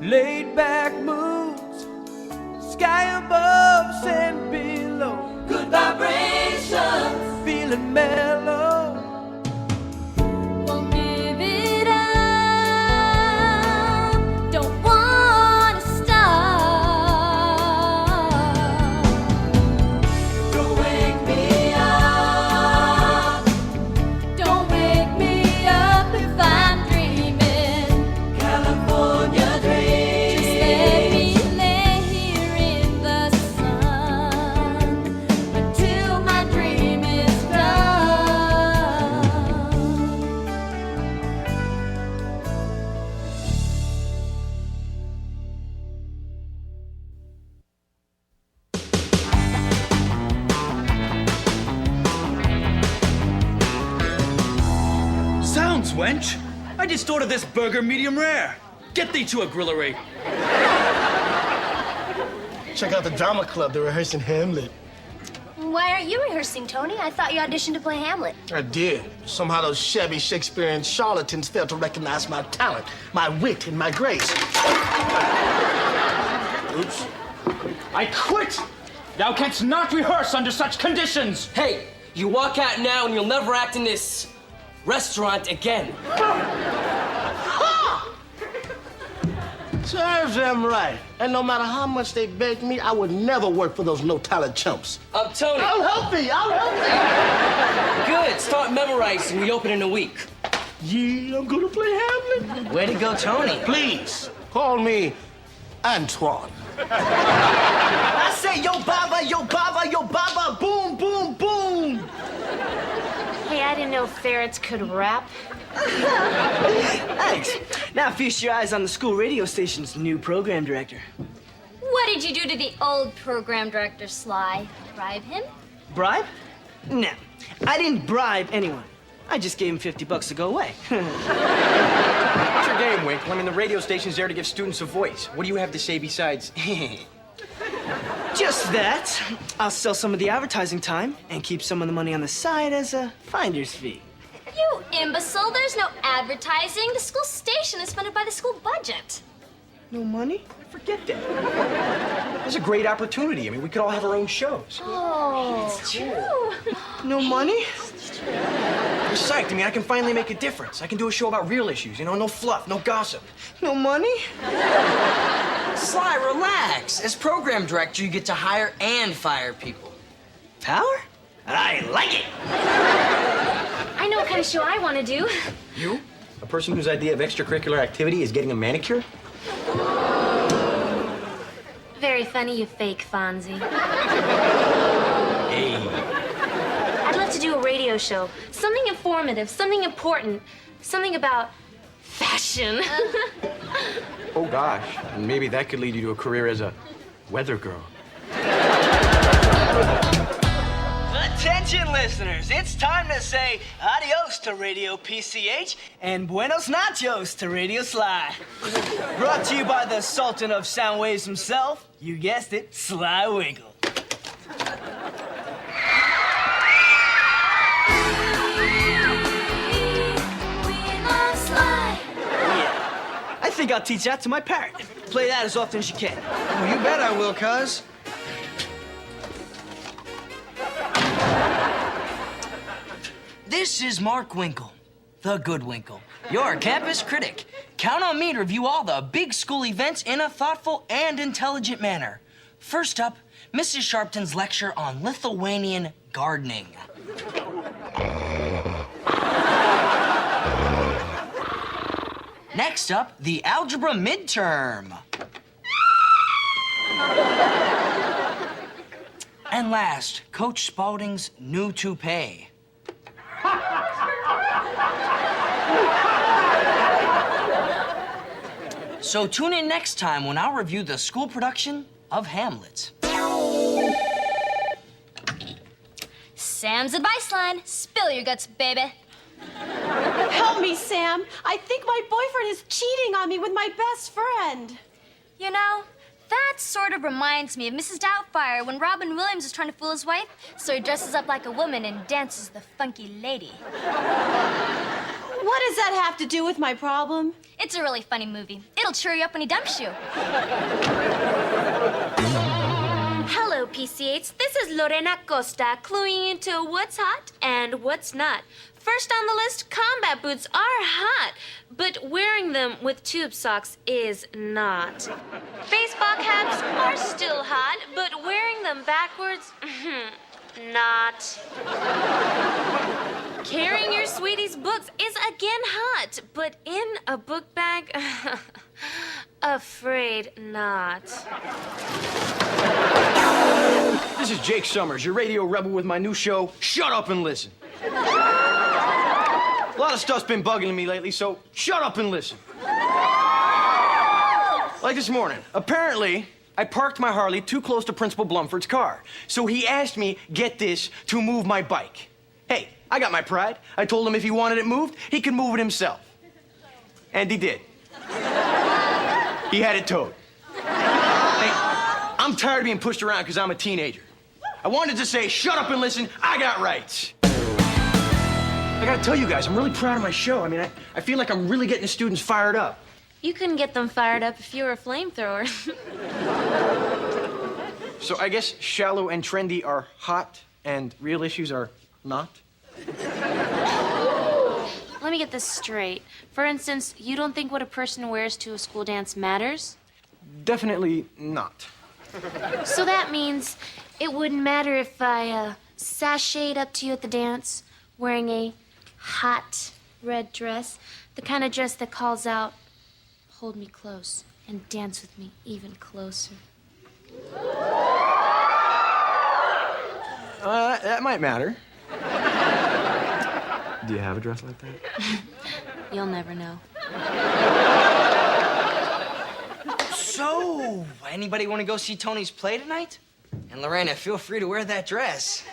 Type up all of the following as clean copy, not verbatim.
laid back moods, sky above, sand below, good vibrations, feeling mellow. Won't give it up, don't wanna stop. Don't wake me up, Don't wake me up if I'm dreaming. California dream. Just let me lay here in the sun until my dream is done. Sounds, wench. I just ordered this burger medium rare. Get thee to a grillery. Check out the drama club. They're rehearsing Hamlet. Why aren't you rehearsing, Tony? I thought you auditioned to play Hamlet. I did. Somehow those shabby Shakespearean charlatans failed to recognize my talent, my wit, and my grace. Oops. I quit. Thou canst not rehearse under such conditions. Hey, you walk out now and you'll never act in this restaurant again. Serves them right. And no matter how much they begged me, I would never work for those no-talent chumps. Tony. I'll help you. Good. Start memorizing. We open in a week. Yeah, I'm gonna play Hamlet. Way to go, Tony. Please, call me Antoine. I say, yo, baba, boom, boom, boom. Hey, I didn't know ferrets could rap. Thanks. Now feast your eyes on the school radio station's new program director. What did you do to the old program director, Sly? Bribe him? Bribe? No, I didn't bribe anyone. I just gave him $50 to go away. What's your game, Winkle? I mean, the radio station's there to give students a voice. What do you have to say besides? Just that. I'll sell some of the advertising time and keep some of the money on the side as a finder's fee. You imbecile, there's no advertising. The school station is funded by the school budget. No money? Forget that. There's a great opportunity. I mean, we could all have our own shows. Oh, it's true. No money? I'm psyched. I mean, I can finally make a difference. I can do a show about real issues, you know, no fluff, no gossip. No money? Sly, relax. As program director, you get to hire and fire people. Power? I like it. I know what kind of show I want to do. You? A person whose idea of extracurricular activity is getting a manicure? Very funny, you fake Fonzie. Hey. I'd love to do a radio show. Something informative, something important, something about fashion. Oh, gosh. And maybe that could lead you to a career as a weather girl. Attention, listeners. It's time to say adios to Radio PCH and buenos nachos to Radio Sly. Brought to you by the Sultan of Sound Waves himself. You guessed it, Sly Winkle. Yeah, I think I'll teach that to my parrot. Play that as often as you can. Well, you bet I will, cuz. This is Mark Winkle, the good Winkle, your campus critic. Count on me to review all the big school events in a thoughtful and intelligent manner. First up, Mrs. Sharpton's lecture on Lithuanian gardening. Next up, the algebra midterm. And last, Coach Spaulding's new toupee. So tune in next time when I'll review the school production of Hamlet. Sam's advice line, spill your guts, baby. Help me, Sam. I think my boyfriend is cheating on me with my best friend. You know, that sort of reminds me of Mrs. Doubtfire when Robin Williams is trying to fool his wife, so he dresses up like a woman and dances the funky lady. What does that have to do with my problem? It's a really funny movie. It'll cheer you up when he dumps you. Hello, PC8s. This is Lorena Costa, cluing you into what's hot and what's not. First on the list, combat boots are hot, but wearing them with tube socks is not. Baseball caps are still hot, but wearing them backwards, not. Carrying your sweetie's books is again hot, but in a book bag, afraid not. This is Jake Summers, your radio rebel with my new show, Shut Up and Listen. A lot of stuff's been bugging me lately, so shut up and listen. Like this morning, apparently, I parked my Harley too close to Principal Blumford's car. So he asked me, get this, to move my bike. Hey, I got my pride. I told him if he wanted it moved, he could move it himself. And he did. He had it towed. Hey, I'm tired of being pushed around because I'm a teenager. I wanted to say, shut up and listen, I got rights. I gotta tell you guys, I'm really proud of my show. I mean, I feel like I'm really getting the students fired up. You couldn't get them fired up if you were a flamethrower. So I guess shallow and trendy are hot and real issues are not? Let me get this straight. For instance, you don't think what a person wears to a school dance matters? Definitely not. So that means it wouldn't matter if I sashayed up to you at the dance wearing a hot red dress, the kind of dress that calls out, hold me close and dance with me even closer. That might matter. Do you have a dress like that? You'll never know. So, anybody want to go see Tony's play tonight? And Lorena, feel free to wear that dress.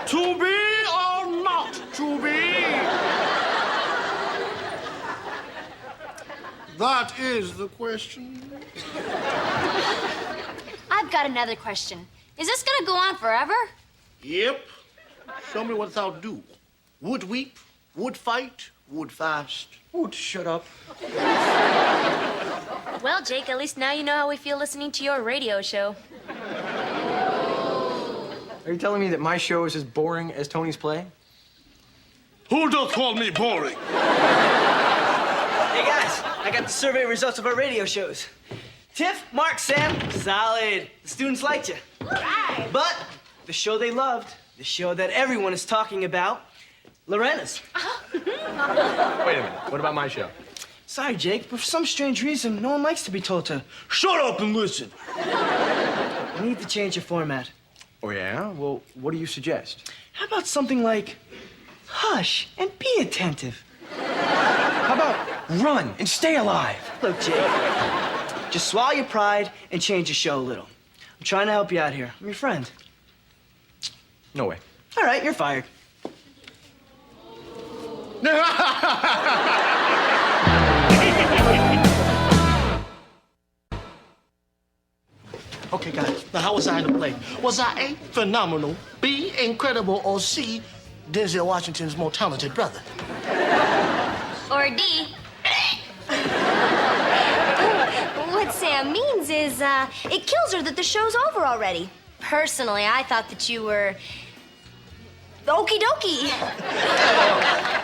To be or not to be? That is the question. I've got another question. Is this gonna go on forever? Yep. Show me what thou do. Would weep, would fight, would fast. Would shut up. Well, Jake, at least now you know how we feel listening to your radio show. Are you telling me that my show is as boring as Tony's play? Who does call me boring? Hey guys, I got the survey results of our radio shows. Tiff, Mark, Sam, solid. The students liked you. Right. But the show they loved, the show that everyone is talking about, Lorena's. Wait a minute. What about my show? Sorry, Jake, but for some strange reason, no one likes to be told to shut up and listen. I need to change your format. Oh, yeah? Well, what do you suggest? How about something like, hush and be attentive? How about run and stay alive? Look, Jake, just swallow your pride and change the show a little. I'm trying to help you out here. I'm your friend. No way. All right, you're fired. Okay, guys. Now, how was I in the play? Was I A, phenomenal, B, incredible, or C, Denzel Washington's more talented brother? Or D. What Sam means is, it kills her that the show's over already. Personally, I thought that you were okie dokie.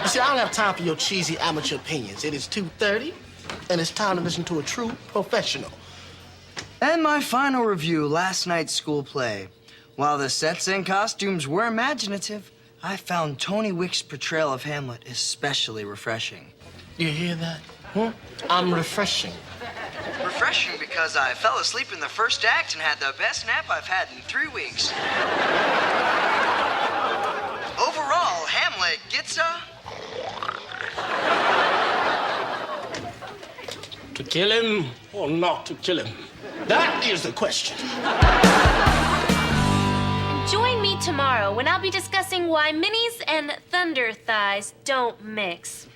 You see, I don't have time for your cheesy amateur opinions. It is 2:30, and it's time to listen to a true professional. And my final review, last night's school play. While the sets and costumes were imaginative, I found Tony Wick's portrayal of Hamlet especially refreshing. You hear that? Huh? I'm refreshing. Refreshing because I fell asleep in the first act and had the best nap I've had in 3 weeks. Overall, Hamlet gets a... To kill him or not to kill him? That is the question. Join me tomorrow when I'll be discussing why minis and thunder thighs don't mix.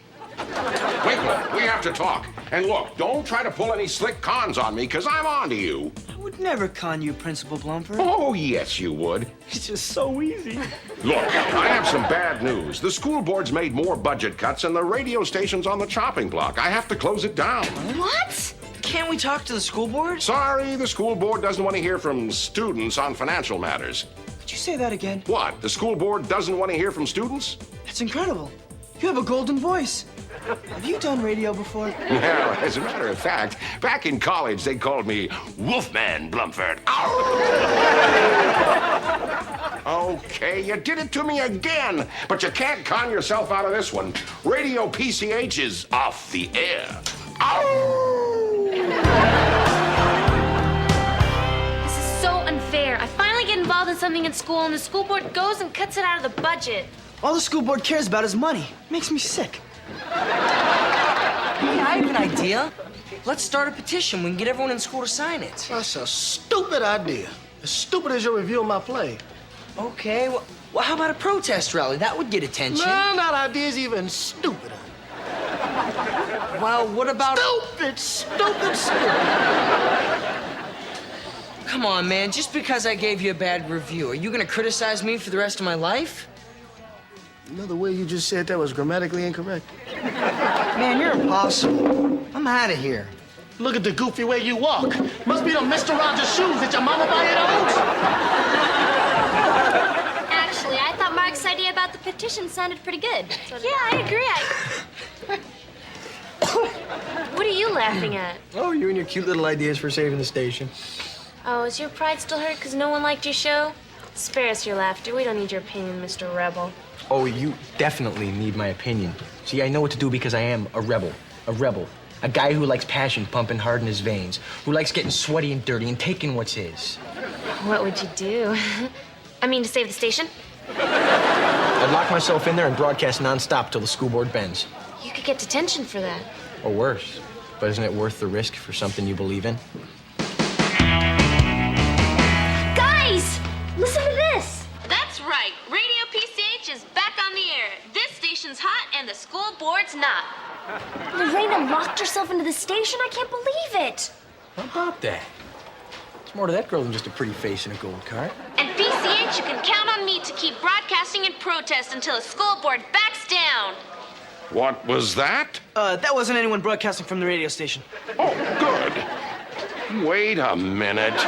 Winkle, we have to talk. And look, don't try to pull any slick cons on me, because I'm on to you. I would never con you, Principal Blumford. Oh, yes, you would. It's just so easy. Look, I have some bad news. The school board's made more budget cuts, and the radio station's on the chopping block. I have to close it down. What? Can't we talk to the school board? Sorry, the school board doesn't want to hear from students on financial matters. Could you say that again? What? The school board doesn't want to hear from students? That's incredible. You have a golden voice. Have you done radio before? Well, as a matter of fact, back in college, they called me Wolfman Blumford. Okay, you did it to me again, but you can't con yourself out of this one. Radio PCH is off the air. This is so unfair. I finally get involved in something in school, and the school board goes and cuts it out of the budget. All the school board cares about is money. Makes me sick. Hey, I have an idea. Let's start a petition. We can get everyone in school to sign it. That's a stupid idea. As stupid as your review of my play. Okay, well, how about a protest rally? That would get attention. No, that idea's even stupider. Well, what about... Stupid. Come on, man. Just because I gave you a bad review, are you gonna criticize me for the rest of my life? You know, the way you just said that was grammatically incorrect. Man, you're impossible. I'm out of here. Look at the goofy way you walk. Must be the Mr. Rogers shoes that your mama buy at Actually, I thought Mark's idea about the petition sounded pretty good. Yeah, I agree. What are you laughing at? Oh, you and your cute little ideas for saving the station. Oh, is your pride still hurt because no one liked your show? Spare us your laughter. We don't need your opinion, Mr. Rebel. Oh, you definitely need my opinion. See, I know what to do because I am a rebel. A guy who likes passion pumping hard in his veins, who likes getting sweaty and dirty and taking what's his. What would you do? I mean, to save the station? I'd lock myself in there and broadcast nonstop till the school board bends. You could get detention for that. Or worse. But isn't it worth the risk for something you believe in? Guys, listen to this. That's right. Radio PCH is back on the air. This station's hot and the school board's not. Lorena locked herself into the station. I can't believe it. How about that? There's more to that girl than just a pretty face and a gold card. And PCH, you can count on me to keep broadcasting and protest until the school board backs down. What was that? That wasn't anyone broadcasting from the radio station. Oh, good. Wait a minute.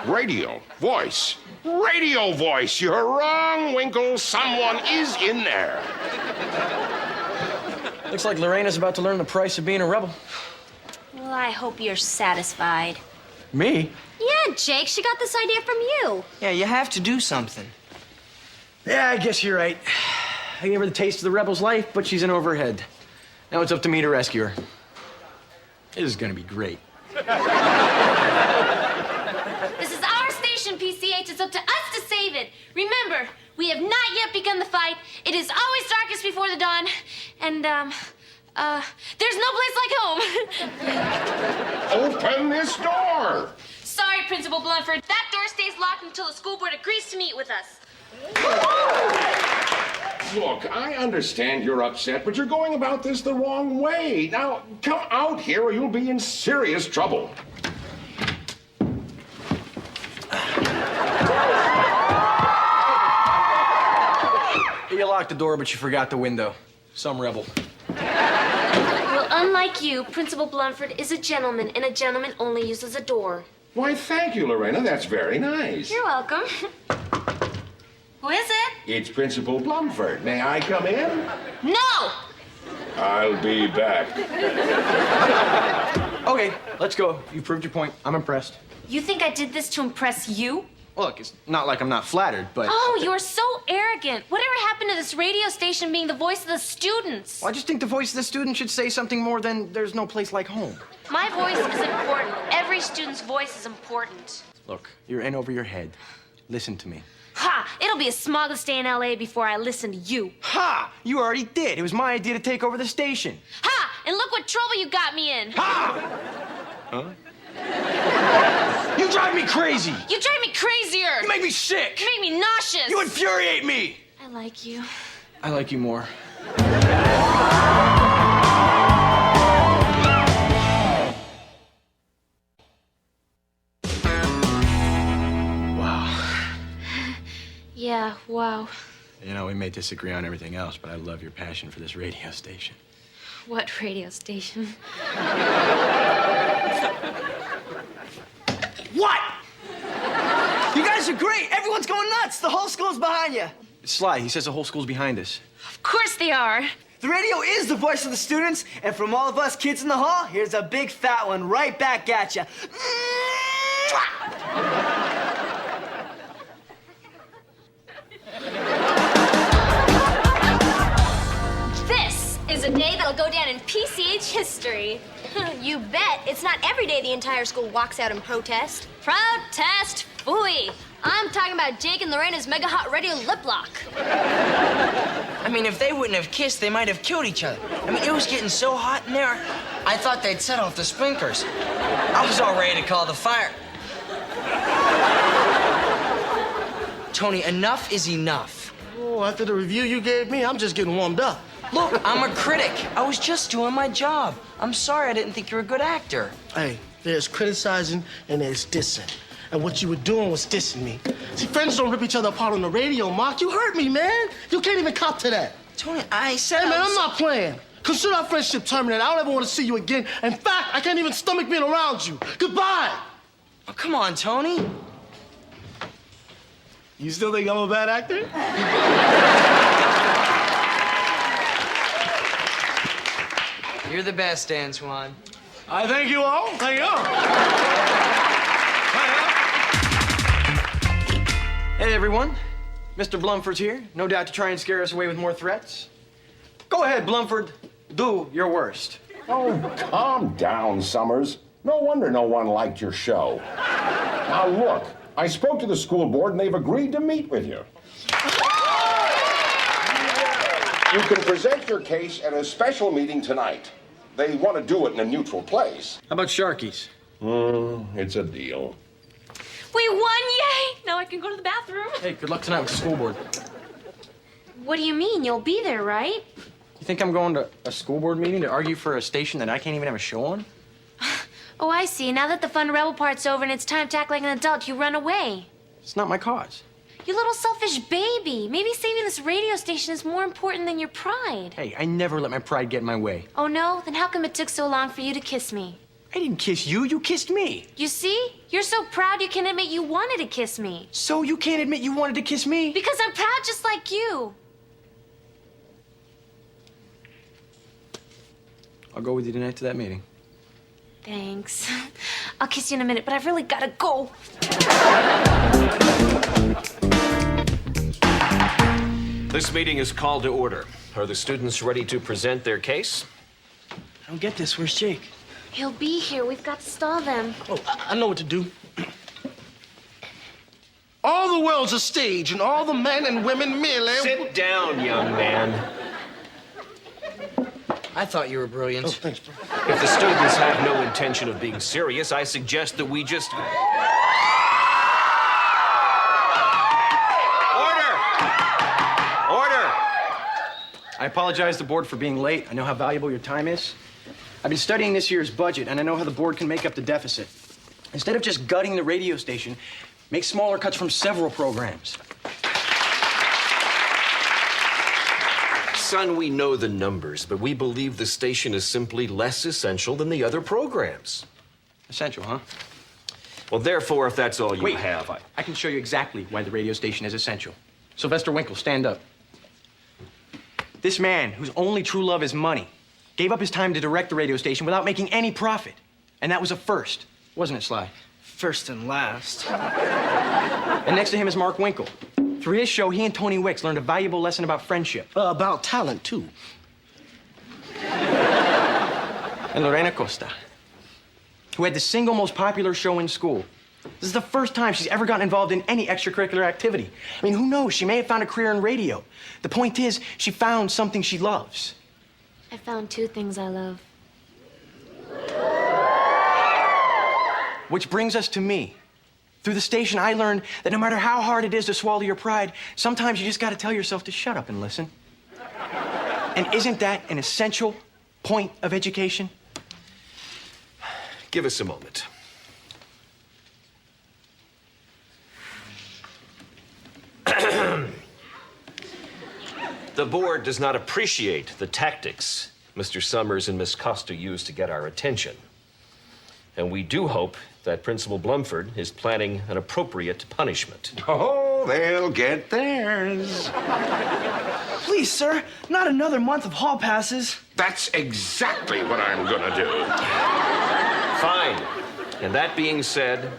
Radio voice. Radio voice. You're wrong, Winkle. Someone is in there. Looks like Lorena's about to learn the price of being a rebel. Well, I hope you're satisfied. Me? Yeah, Jake, she got this idea from you. Yeah, you have to do something. Yeah, I guess you're right. I gave her the taste of the rebel's life, but she's in over her head. Now it's up to me to rescue her. This is gonna be great. This is our station, PCH. It's up to us to save it. Remember, we have not yet begun the fight. It is always darkest before the dawn. And, there's no place like home. Open this door. Sorry, Principal Blumford. That door stays locked until the school board agrees to meet with us. Look, I understand you're upset, but you're going about this the wrong way. Now, come out here or you'll be in serious trouble. You locked the door, but you forgot the window. Some rebel. Well, unlike you, Principal Blumford is a gentleman, and a gentleman only uses a door. Why, thank you, Lorena. That's very nice. You're welcome. Who is it? It's Principal Blumford. May I come in? No! I'll be back. Okay, let's go. You proved your point. I'm impressed. You think I did this to impress you? Look, it's not like I'm not flattered, but... Oh, you're so arrogant. Whatever happened to this radio station being the voice of the students? Well, I just think the voice of the student should say something more than there's no place like home. My voice is important. Every student's voice is important. Look, you're in over your head. Listen to me. Ha! It'll be a smogless day in LA before I listen to you. Ha! You already did. It was my idea to take over the station. Ha! And look what trouble you got me in. Ha! Huh? You drive me crazy! You drive me crazier! You make me sick! You make me nauseous! You infuriate me! I like you. I like you more. Yeah, wow. You know, we may disagree on everything else, but I love your passion for this radio station. What radio station? What? You guys are great. Everyone's going nuts. The whole school's behind you. Sly, he says the whole school's behind us. Of course they are. The radio is the voice of the students, and from all of us kids in the hall, here's a big fat one right back at you. This is a day that'll go down in PCH history. You bet. It's not every day the entire school walks out in protest. Protest? Phooey. I'm talking about Jake and Lorena's Mega Hot Radio lip lock. I mean, if they wouldn't have kissed, they might have killed each other. I mean, it was getting so hot in there, I thought they'd set off the sprinklers. I was all ready to call the fire. Tony, enough is enough. Oh, after the review you gave me, I'm just getting warmed up. Look, I'm a critic. I was just doing my job. I'm sorry I didn't think you were a good actor. Hey, there's criticizing and there's dissing. And what you were doing was dissing me. See, friends don't rip each other apart on the radio, Mark. You hurt me, man. You can't even cop to that. Tony, I said Hey, man, I'm not playing. Consider our friendship terminated. I don't ever want to see you again. In fact, I can't even stomach being around you. Goodbye. Oh, come on, Tony. You still think I'm a bad actor? You're the best, Antoine. I thank you all. Thank you all. Hey, everyone. Mr. Blumford's here, no doubt to try and scare us away with more threats. Go ahead, Blumford. Do your worst. Oh, calm down, Summers. No wonder no one liked your show. Now, look, I spoke to the school board and they've agreed to meet with you. You can present your case at a special meeting tonight. They want to do it in a neutral place. How about Sharkies? It's a deal. We won, yay! Now I can go to the bathroom. Hey, good luck tonight with the school board. What do you mean? You'll be there, right? You think I'm going to a school board meeting to argue for a station that I can't even have a show on? Oh, I see. Now that the fun rebel part's over and it's time to act like an adult, you run away. It's not my cause. You little selfish baby. Maybe saving this radio station is more important than your pride. Hey, I never let my pride get in my way. Oh, no? Then how come it took so long for you to kiss me? I didn't kiss you, you kissed me. You see? You're so proud you can admit you wanted to kiss me. So you can't admit you wanted to kiss me? Because I'm proud just like you. I'll go with you tonight to that meeting. Thanks. I'll kiss you in a minute, but I've really gotta go. This meeting is called to order. Are the students ready to present their case? I don't get this. Where's Jake? He'll be here. We've got to stall them. Oh, I know what to do. All the world's a stage, and all the men and women merely... Sit down, young man. I thought you were brilliant. Oh, thanks, bro. If the students have no intention of being serious, I suggest that we just... Order! Order! I apologize to the board for being late. I know how valuable your time is. I've been studying this year's budget, and I know how the board can make up the deficit. Instead of just gutting the radio station, make smaller cuts from several programs. Son, we know the numbers, but we believe the station is simply less essential than the other programs. Essential, huh? Well, therefore, if that's all you Wait, have, I can show you exactly why the radio station is essential. Sylvester Winkle, stand up. This man, whose only true love is money, gave up his time to direct the radio station without making any profit. And that was a first, wasn't it, Sly? First and last. And next to him is Mark Winkle. Through his show, he and Tony Wicks learned a valuable lesson about friendship. About talent, too. And Lorena Costa, who had the single most popular show in school. This is the first time she's ever gotten involved in any extracurricular activity. I mean, who knows? She may have found a career in radio. The point is, she found something she loves. I found two things I love. Which brings us to me. Through the station, I learned that no matter how hard it is to swallow your pride, sometimes you just gotta tell yourself to shut up and listen. And isn't that an essential point of education? give us a moment. The board does not appreciate the tactics Mr. Summers and Miss Costa used to get our attention. And we do hope that Principal Blumford is planning an appropriate punishment. Oh, they'll get theirs. Please, sir, not another month of hall passes. That's exactly what I'm gonna do. Fine. And that being said,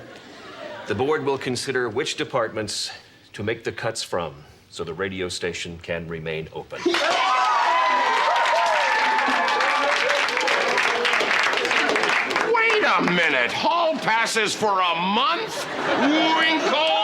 the board will consider which departments to make the cuts from so the radio station can remain open. Wait a minute. Hall passes for a month? Winkle!